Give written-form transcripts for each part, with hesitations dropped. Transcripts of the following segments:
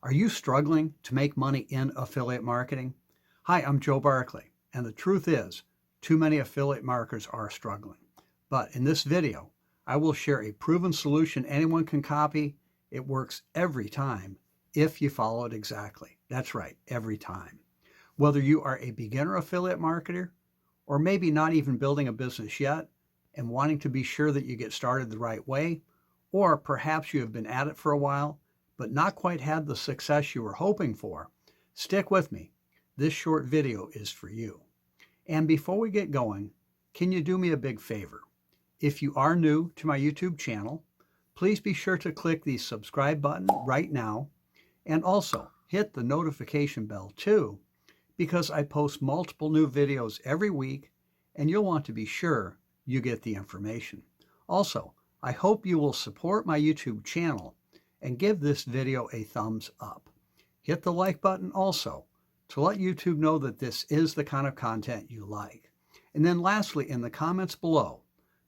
Are you struggling to make money in affiliate marketing? Hi, I'm Joe Barkley, and the truth is, too many affiliate marketers are struggling. But in this video, I will share a proven solution anyone can copy. It works every time if you follow it exactly. That's right, every time. Whether you are a beginner affiliate marketer or maybe not even building a business yet and wanting to be sure that you get started the right way, or perhaps you have been at it for a while but not quite had the success you were hoping for, stick with me. This short video is for you. And before we get going, can you do me a big favor? If you are new to my YouTube channel, please be sure to click the subscribe button right now and also hit the notification bell too, because I post multiple new videos every week and you'll want to be sure you get the information. Also, I hope you will support my YouTube channel and give this video a thumbs up. Hit the like button also to let YouTube know that this is the kind of content you like. And then lastly, in the comments below,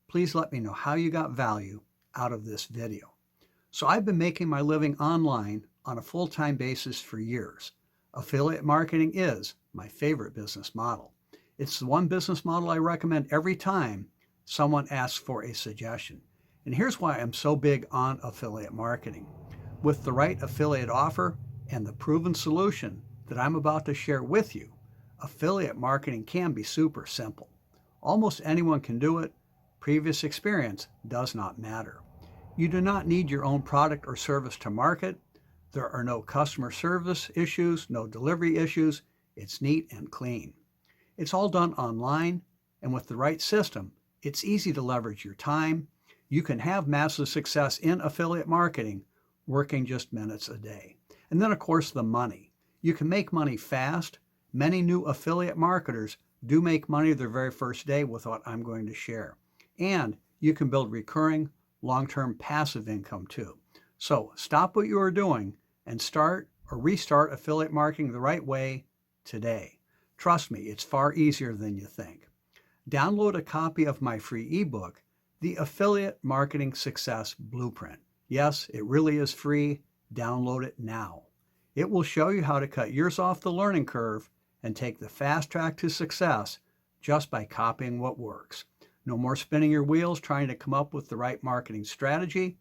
please let me know how you got value out of this video. So I've been making my living online on a full-time basis for years. Affiliate marketing is my favorite business model. It's the one business model I recommend every time someone asks for a suggestion. And here's why I'm so big on affiliate marketing. With the right affiliate offer and the proven solution that I'm about to share with you, affiliate marketing can be super simple. Almost anyone can do it. Previous experience does not matter. You do not need your own product or service to market. There are no customer service issues, no delivery issues. It's neat and clean. It's all done online, and with the right system, it's easy to leverage your time. You can have massive success in affiliate marketing working just minutes a day. And then, of course, the money. You can make money fast. Many new affiliate marketers do make money their very first day with what I'm going to share. And you can build recurring, long-term passive income too. So stop what you are doing and start or restart affiliate marketing the right way today. Trust me, it's far easier than you think. Download a copy of my free ebook, The Affiliate Marketing Success Blueprint. Yes, it really is free. Download it now. It will show you how to cut years off the learning curve and take the fast track to success just by copying what works. No more spinning your wheels trying to come up with the right marketing strategy.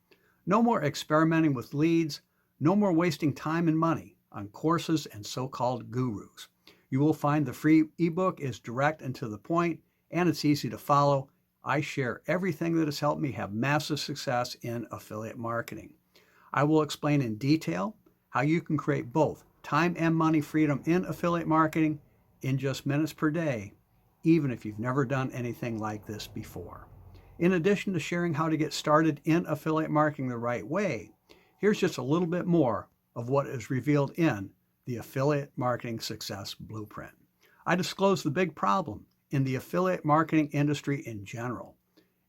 No more experimenting with leads. No more wasting time and money on courses and so-called gurus. You will find the free ebook is direct and to the point, and it's easy to follow. I share everything that has helped me have massive success in affiliate marketing. I will explain in detail how you can create both time and money freedom in affiliate marketing in just minutes per day, even if you've never done anything like this before. In addition to sharing how to get started in affiliate marketing the right way, here's just a little bit more of what is revealed in the Affiliate Marketing Success Blueprint. I disclose the big problem in the affiliate marketing industry in general.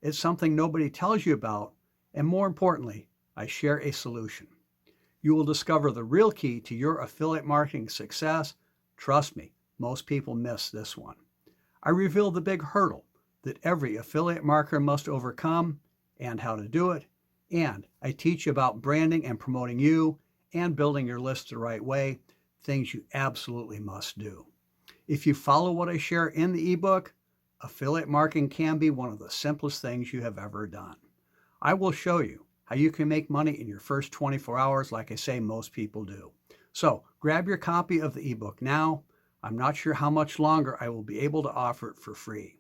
It's something nobody tells you about, and more importantly, I share a solution. You will discover the real key to your affiliate marketing success. Trust me, most people miss this one. I reveal the big hurdle that every affiliate marketer must overcome and how to do it, and I teach you about branding and promoting you and building your list the right way, things you absolutely must do. If you follow what I share in the ebook, affiliate marketing can be one of the simplest things you have ever done. I will show you how you can make money in your first 24 hours, like I say most people do. So grab your copy of the ebook now. I'm not sure how much longer I will be able to offer it for free.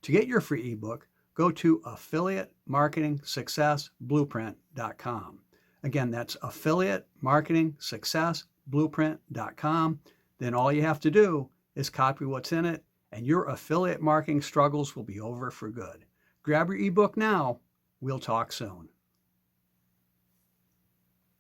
To get your free ebook, go to affiliatemarketingsuccessblueprint.com. Again, that's affiliatemarketingsuccessblueprint.com. Then all you have to do is copy what's in it, and your affiliate marketing struggles will be over for good. Grab your ebook now. We'll talk soon.